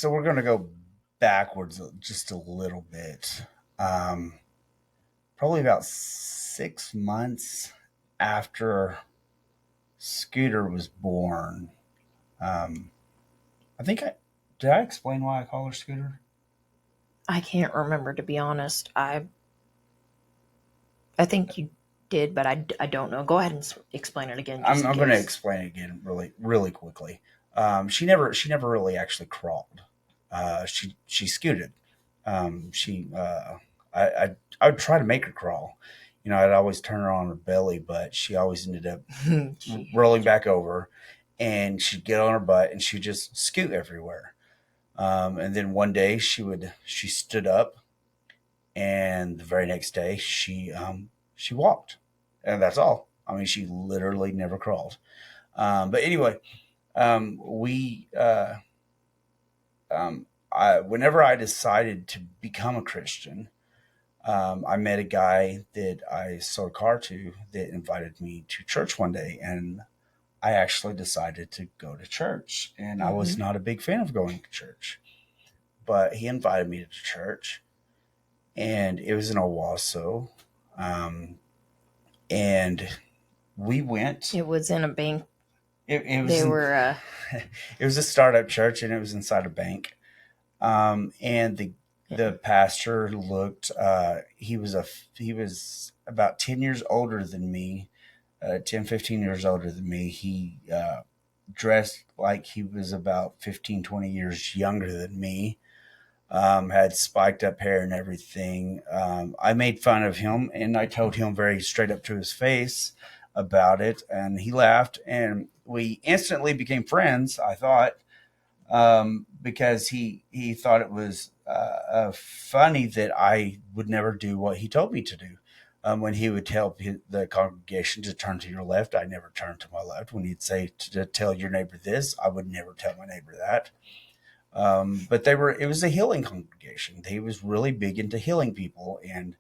So we're going to go backwards just a little bit. Um, Probably about 6 months after Scooter was born. Um, I think I did. I explain why I call her Scooter. I can't remember, to be honest. I think you did, but I don't know. Go ahead and explain it again, just in I'm going to case. explain it again really quickly. She never really actually crawled. She scooted. She I would try to make her crawl. I'd always turn her on her belly, but she always ended up rolling back over, and she'd get on her butt and she'd just scoot everywhere. And then one day she stood up, and the very next day she walked, and that's all. I mean, she literally never crawled. But anyway, we whenever I decided to become a Christian, I met a guy that I sold a car to that invited me to church one day, and I actually decided to go to church. And I was Hmm. not a big fan of going to church, but he invited me to church, and it was in Owasso, um, and we went. It was in a bank. It was They in, were, it was a startup church, and it was inside a bank. And the yeah. pastor looked. He was about 10 years older than me, 10, 15 years older than me. He dressed like he was about 15, 20 years younger than me. Had spiked up hair and everything. I made fun of him, and I told him very straight up to his face about it, and he laughed, and we instantly became friends. I thought, because he thought it was funny that I would never do what he told me to do. When he would tell the congregation to turn to your left, I never turned to my left. When he'd say to tell your neighbor this, I would never tell my neighbor that. But it was a healing congregation. He was really big into healing people. And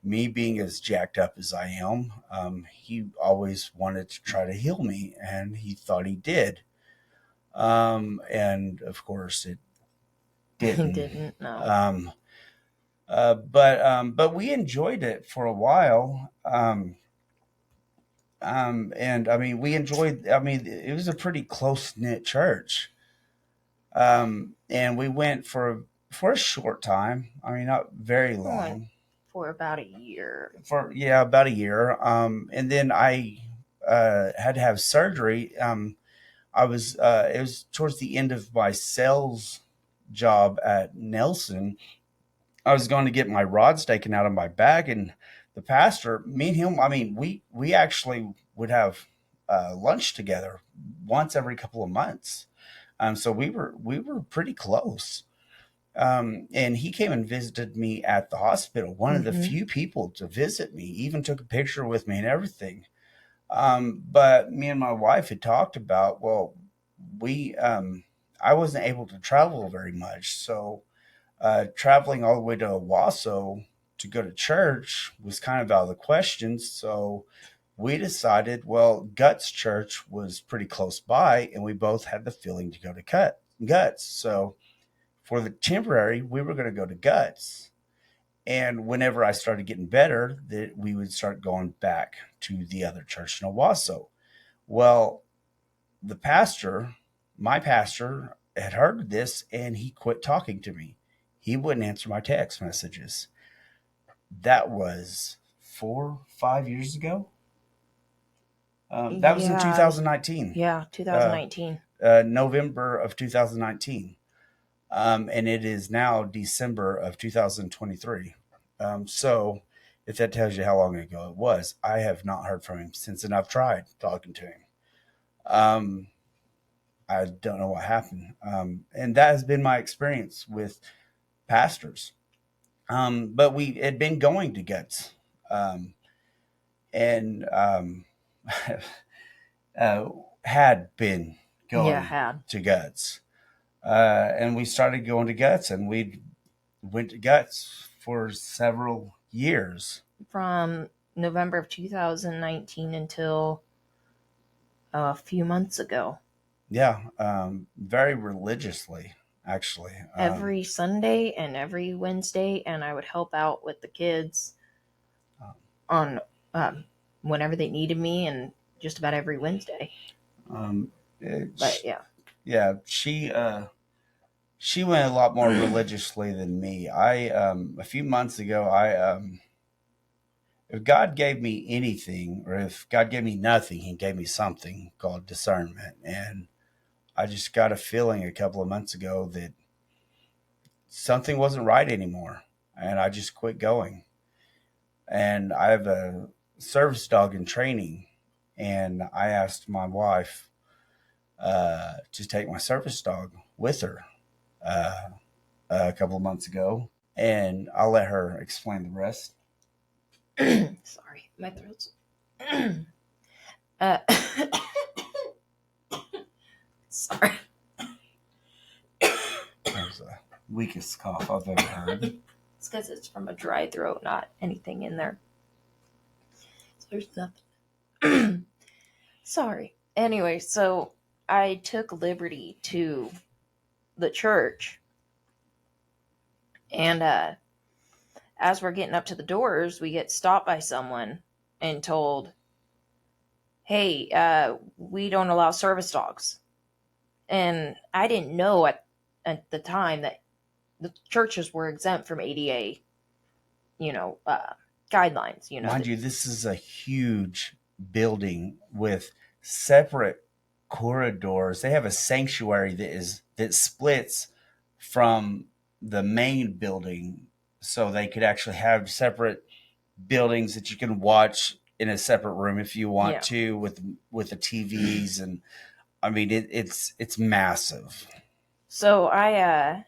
me being as jacked up as I am, he always wanted to try to heal me, and he thought he did. And of course, it didn't. Didn't know. Um, but we enjoyed it for a while. And I mean, we enjoyed. I mean, it was a pretty close knit church. And we went for a short time. I mean, not very I went long. for about a year. For yeah, about a year. And then I had to have surgery. I was It was towards the end of my sales job at Nelson. I was going to get my rods taken out of my back, and the pastor, me and him, I mean, we actually would have lunch together once every couple of months. So we were pretty close. And he came and visited me at the hospital. One of the Hmm. few people to visit me, even took a picture with me and everything. But me and my wife had talked about, well, we I wasn't able to travel very much, so traveling all the way to Owasso to go to church was kind of out of the question. So we decided, well, Guts Church was pretty close by, and we both had the feeling to go to Guts. So for the temporary, we were going to go to Guts. And whenever I started getting better, that we would start going back to the other church in Owasso. Well, the pastor, my pastor, had heard this, and he quit talking to me. He wouldn't answer my text messages. That was 4, 5 years ago. That was in Yeah, 2019, yeah, uh, 2019. November of 2019. And it is now December of 2023. So, if that tells you how long ago it was, I have not heard from him since, and I've tried talking to him. Um, I don't know what happened. And that has been my experience with pastors. But we had been going to Guts, um, and uh, had been Yeah, going had. to Guts. And we started going to Guts, and we went to Guts for several years. From November of 2019 until a few months ago. Yeah, very religiously. actually. Every Sunday and every Wednesday, and I would help out with the kids on whenever they needed me, and just about every Wednesday. Um, But yeah, she went a lot more religiously than me. I a few months ago, if God gave me anything, or if God gave me nothing, He gave me something called discernment. And I just got a feeling a couple of months ago that something wasn't right anymore, and I just quit going. And I have a service dog in training, and I asked my wife to take my service dog with her uh, a couple of months ago, and I'll let her explain the rest. sorry, my throat's. uh, sorry. That was the weakest cough I've ever heard. It's because it's from a dry throat, not anything in there. So there's nothing. Sorry. Anyway, so I took liberty to the church, and as we're getting up to the doors, we get stopped by someone and told, "Hey, we don't allow service dogs." And I didn't know at the time that the churches were exempt from ADA, you know, guidelines. Mind you, this is a huge building with separate corridors. They have a sanctuary that splits from the main building, so they could actually have separate buildings that you can watch in a separate room if you want to, with the TVs. And I mean, it's massive. So I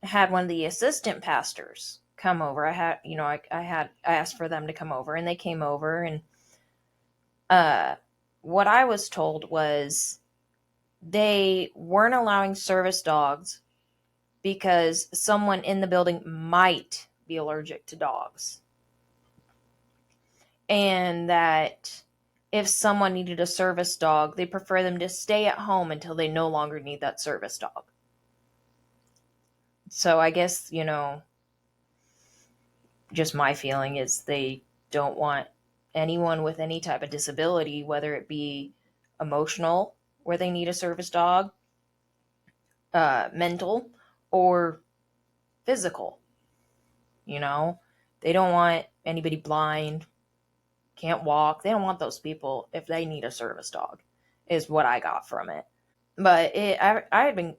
had one of the assistant pastors come over. I asked for them to come over, and they came over, and what I was told was they weren't allowing service dogs because someone in the building might be allergic to dogs. And that if someone needed a service dog, they prefer them to stay at home until they no longer need that service dog. So I guess, just my feeling is they don't want anyone with any type of disability, whether it be emotional, where they need a service dog, mental, or physical. They don't want anybody blind, can't walk. They don't want those people if they need a service dog, is what I got from it. But I had been,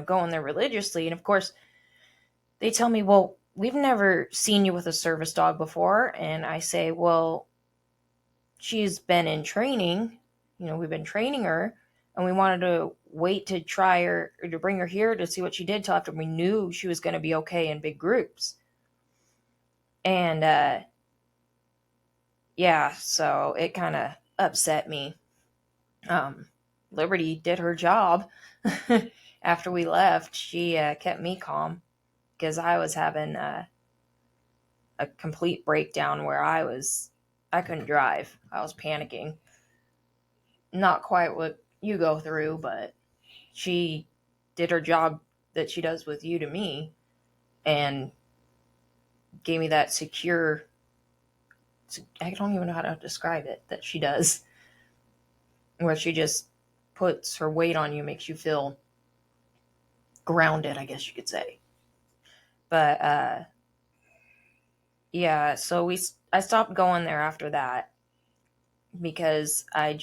going there religiously, and of course, they tell me, well, we've never seen you with a service dog before. And I say, well, she's been in training. We've been training her, and we wanted to wait to try her or to bring her here to see what she did till after we knew she was going to be okay in big groups. And yeah, so it kind of upset me. Liberty did her job. After we left, she kept me calm because I was having a complete breakdown where I couldn't drive. I was panicking. Not quite what you go through, but she did her job that she does with you to me and gave me that secure, I don't even know how to describe it, that she does, where she just puts her weight on you, makes you feel grounded, I guess you could say. But yeah, so I stopped going there after that because I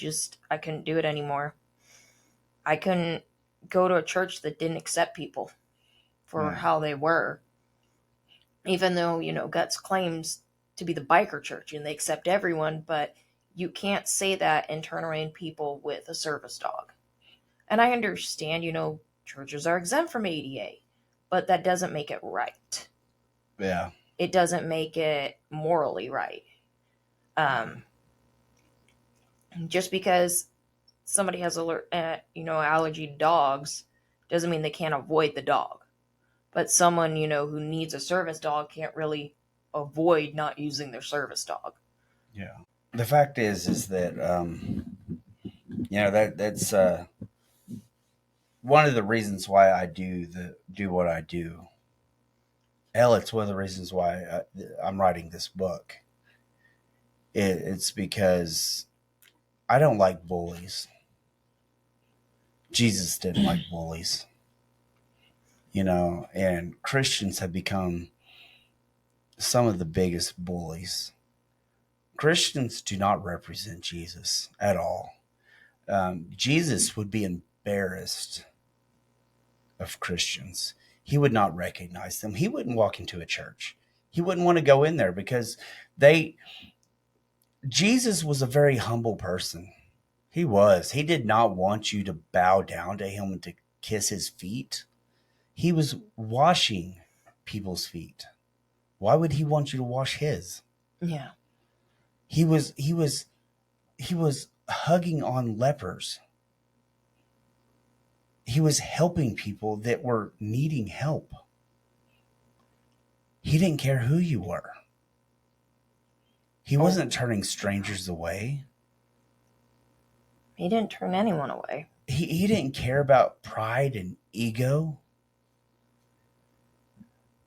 couldn't do it anymore. I couldn't go to a church that didn't accept people for how they were. Even though, Guts claims to be the biker church and they accept everyone, but you can't say that and turn around people with a service dog. And I understand, churches are exempt from ADA, but that doesn't make it right. Yeah. It doesn't make it morally right. Just because somebody has allergy to dogs doesn't mean they can't avoid the dog. But someone, who needs a service dog can't really avoid not using their service dog. Yeah. The fact is that that's one of the reasons why I do what I do. Hell, it's one of the reasons why I'm writing this book. It's because I don't like bullies. Jesus didn't like bullies, and Christians have become some of the biggest bullies. Christians do not represent Jesus at all. Jesus would be embarrassed of Christians. He would not recognize them. He wouldn't walk into a church. He wouldn't want to go in there because they Jesus was a very humble person. He was. He did not want you to bow down to him and to kiss his feet. He was washing people's feet. Why would he want you to wash his? Yeah. He was hugging on lepers. He was helping people that were needing help. He didn't care who you were. He wasn't turning strangers away. He didn't turn anyone away. He didn't care about pride and ego.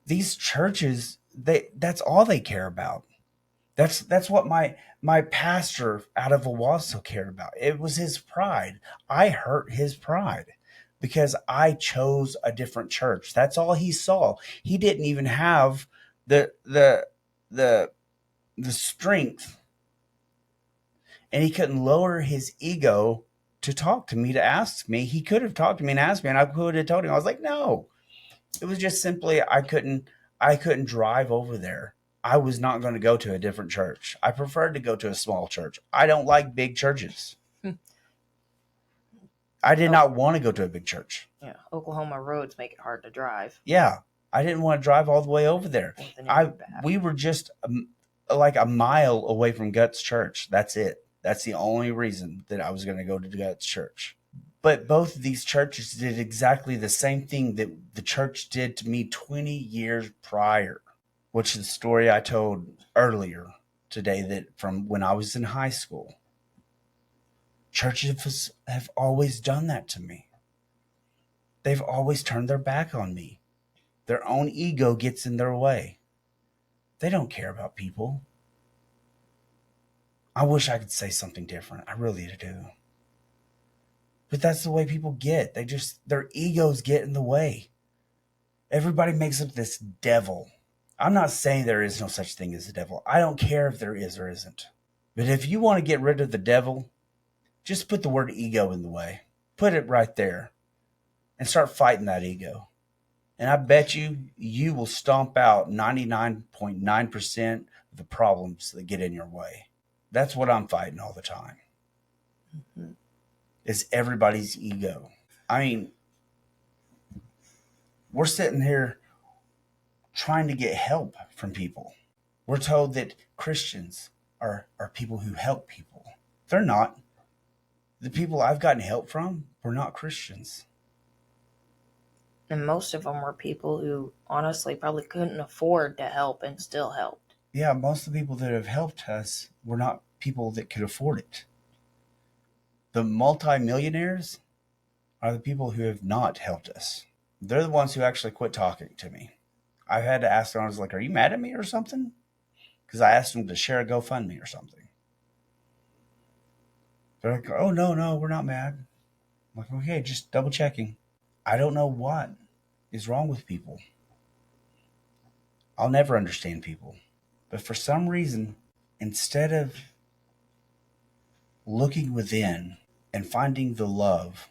These churches, that's all they care about. That's what my pastor out of Owasso cared about. It was his pride. I hurt his pride because I chose a different church. That's all he saw. He didn't even have the strength, and he couldn't lower his ego to talk to me, to ask me. He could have talked to me and asked me, and I could have told him. I was like, no. It was just simply I couldn't drive over there. I was not going to go to a different church. I preferred to go to a small church. I don't like big churches. I did not want to go to a big church. Yeah, Oklahoma roads make it hard to drive. Yeah, I didn't want to drive all the way over there. We were just like a mile away from Guts Church. That's it. That's the only reason that I was going to go to Guts Church. But both of these churches did exactly the same thing that the church did to me 20 years prior, which is the story I told earlier today, that from when I was in high school. Churches have always done that to me. They've always turned their back on me. Their own ego gets in their way. They don't care about people. I wish I could say something different. I really do. But that's the way people get. Their egos get in the way. Everybody makes up this devil. I'm not saying there is no such thing as a devil. I don't care if there is or isn't. But if you want to get rid of the devil, just put the word ego in the way. Put it right there and start fighting that ego. And I bet you will stomp out 99.9% of the problems that get in your way. That's what I'm fighting all the time. Mm-hmm. Is everybody's ego. I mean, we're sitting here trying to get help from people. We're told that Christians are people who help people. They're not. The people I've gotten help from were not Christians. And most of them were people who honestly probably couldn't afford to help and still helped. Yeah, most of the people that have helped us were not people that could afford it. The multimillionaires are the people who have not helped us. They're the ones who actually quit talking to me. I've had to ask them, I was like, are you mad at me or something? Because I asked them to share a GoFundMe or something. They're like, oh, no, we're not mad. I'm like, okay, just double checking. I don't know what is wrong with people. I'll never understand people. But for some reason, instead of looking within and finding the love,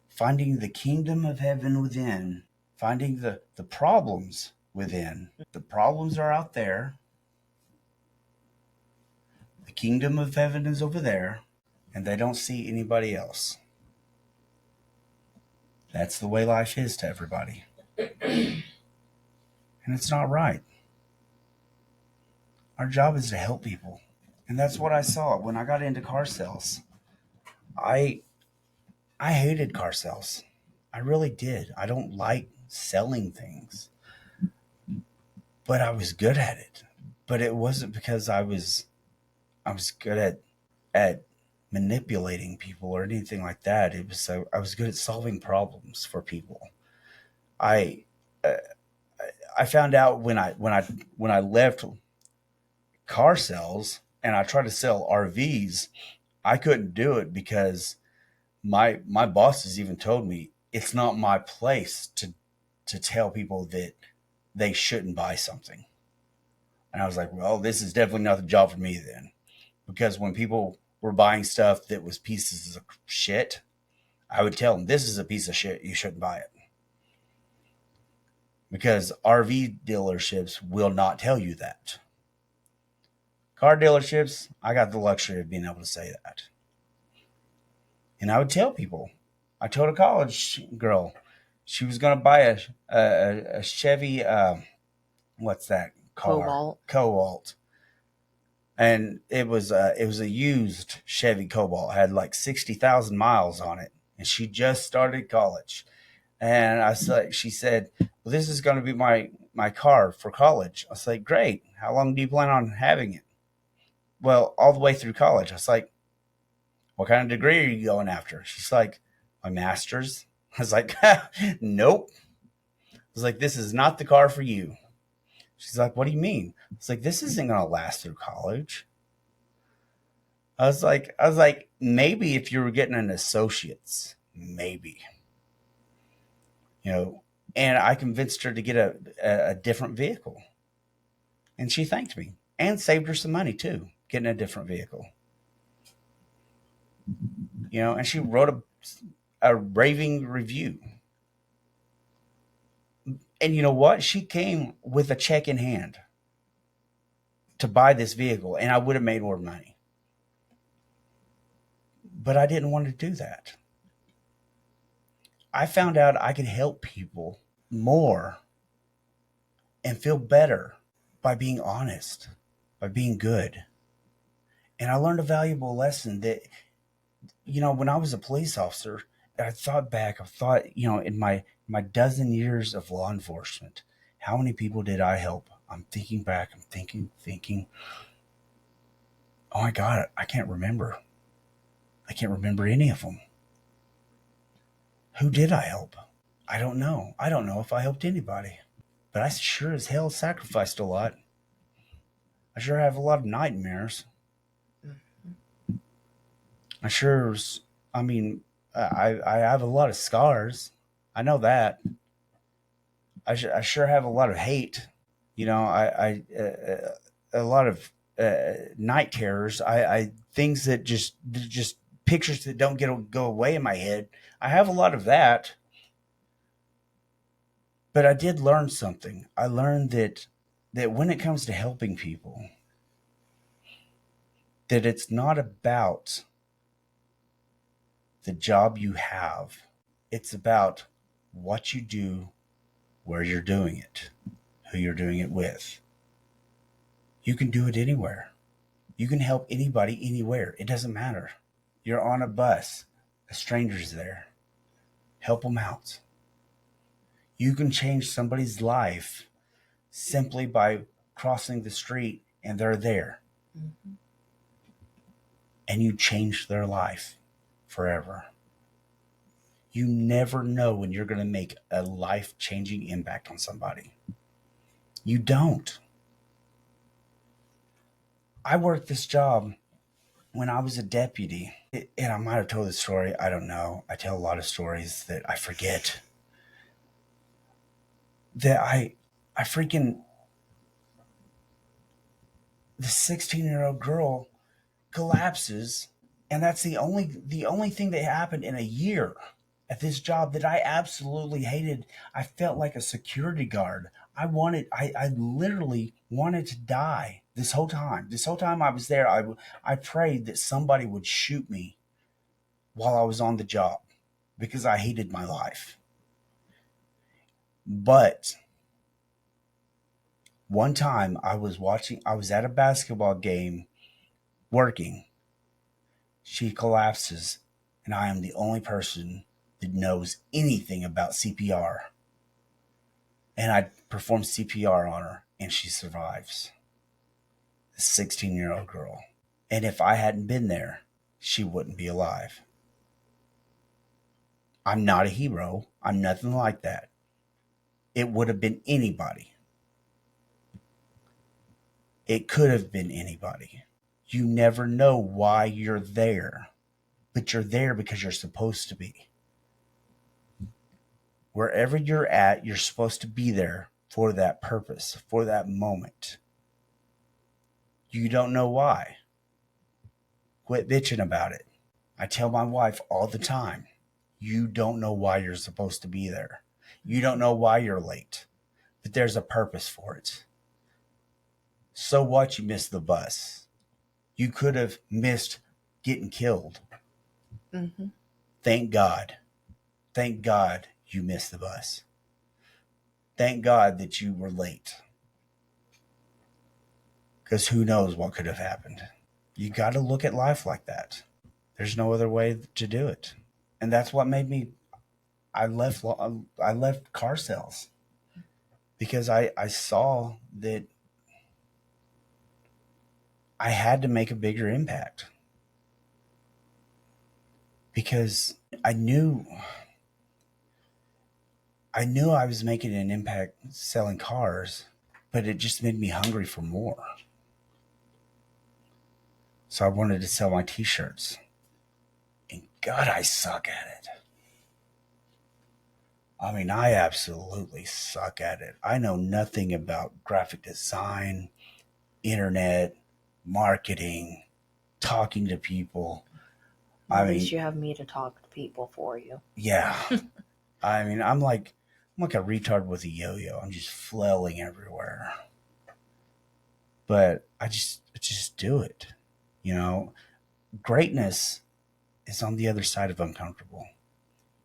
finding the kingdom of heaven within, finding the problems within. The problems are out there. The kingdom of heaven is over there, and they don't see anybody else. That's the way life is to everybody. And it's not right. Our job is to help people. And that's what I saw when I got into car sales. I hated car sales. I really did. I don't like selling things. But I was good at it. But it wasn't because I was good at manipulating people or anything like that. It was I was good at solving problems for people. I uh, I found out when I left car sales and I tried to sell RVs, I couldn't do it because my bosses even told me it's not my place to tell people that they shouldn't buy something. And I was like, well, this is definitely not the job for me then. Because when people were buying stuff that was pieces of shit, I would tell them, this is a piece of shit. You shouldn't buy it. Because RV dealerships will not tell you that. Car dealerships, I got the luxury of being able to say that. And I would tell people. I told a college girl she was going to buy a Chevy, what's that car? Cobalt. Cobalt. And it was a used Chevy Cobalt. It had like 60,000 miles on it, and she just started college. And she said, "Well, this is going to be my car for college." I was like, "Great. How long do you plan on having it?" Well, all the way through college. I was like, "What kind of degree are you going after?" She's like, "My master's." I was like, "Nope." I was like, "This is not the car for you." She's like, "What do you mean?" I was like, "This isn't going to last through college." I was like, maybe if you were getting an associate's, maybe, you know. And I convinced her to get a different vehicle, and she thanked me and saved her some money too, getting a different vehicle, you know. And she wrote a raving review. And you know what? She came with a check in hand to buy this vehicle, and I would have made more money, but I didn't want to do that. I found out I could help people more and feel better by being honest, by being good. And I learned a valuable lesson that, you know, when I was a police officer, I thought back, I thought, you know, in my dozen years of law enforcement, how many people did I help? I'm thinking back, I'm thinking, oh my God, I can't remember. I can't remember any of them. Who did I help? I don't know. I don't know if I helped anybody, but I sure as hell sacrificed a lot. I sure have a lot of nightmares. I sure, I mean, I have a lot of scars. I know that. I sure have a lot of hate. You know, a lot of night terrors. I things that just pictures that don't go away in my head. I have a lot of that, but I did learn something. I learned that when it comes to helping people, that it's not about the job you have. It's about what you do, where you're doing it, who you're doing it with. You can do it anywhere. You can help anybody anywhere. It doesn't matter. You're on a bus, a stranger's there. Help them out. You can change somebody's life simply by crossing the street and they're there. Mm-hmm. And you change their life forever. You never know when you're going to make a life changing impact on somebody. You don't. I worked this job when I was a deputy. And I might have told this story. I don't know. I tell a lot of stories that I forget. That I freaking, the 16-year-old girl collapses, and that's the only thing that happened in a year at this job that I absolutely hated. I felt like a security guard. I literally wanted to die this whole time. This whole time I was there, I prayed that somebody would shoot me while I was on the job because I hated my life. But one time I was at a basketball game working. She collapses, and I am the only person that knows anything about CPR. And I perform CPR on her, and she survives. A 16-year-old girl. And if I hadn't been there, she wouldn't be alive. I'm not a hero. I'm nothing like that. It would have been anybody. It could have been anybody. You never know why you're there, but you're there because you're supposed to be. Wherever you're at, you're supposed to be there for that purpose, for that moment. You don't know why. Quit bitching about it. I tell my wife all the time, you don't know why you're supposed to be there. You don't know why you're late, but there's a purpose for it. So what? You missed the bus. You could have missed getting killed. Mm-hmm. Thank God. Thank God you missed the bus. Thank God that you were late. Because who knows what could have happened. You got to look at life like that. There's no other way to do it. And that's what made me, I left car sales. Because I saw that I had to make a bigger impact. Because I knew I was making an impact selling cars, but it just made me hungry for more. So I wanted to sell my t-shirts. And God, I suck at it. I mean, I absolutely suck at it. I know nothing about graphic design, internet, marketing, talking to people. Well, I at least mean, you have me to talk to people for you. yeah. I mean, I'm like a retard with a yo-yo. I'm just flailing everywhere. But I just do it. You know, greatness is on the other side of uncomfortable.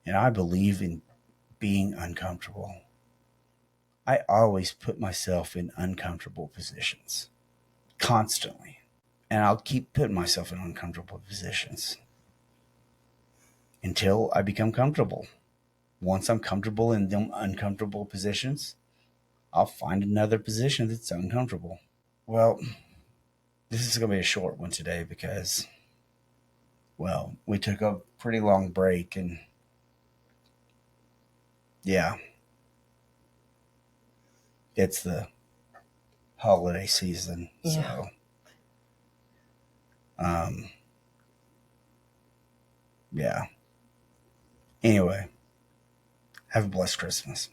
And I believe in being uncomfortable. I always put myself in uncomfortable positions constantly. And I'll keep putting myself in uncomfortable positions until I become comfortable. Once I'm comfortable in them uncomfortable positions, I'll find another position that's uncomfortable. Well, this is going to be a short one today because, well, we took a pretty long break and yeah, it's the holiday season. Yeah. So, um, yeah. Anyway, have a blessed Christmas.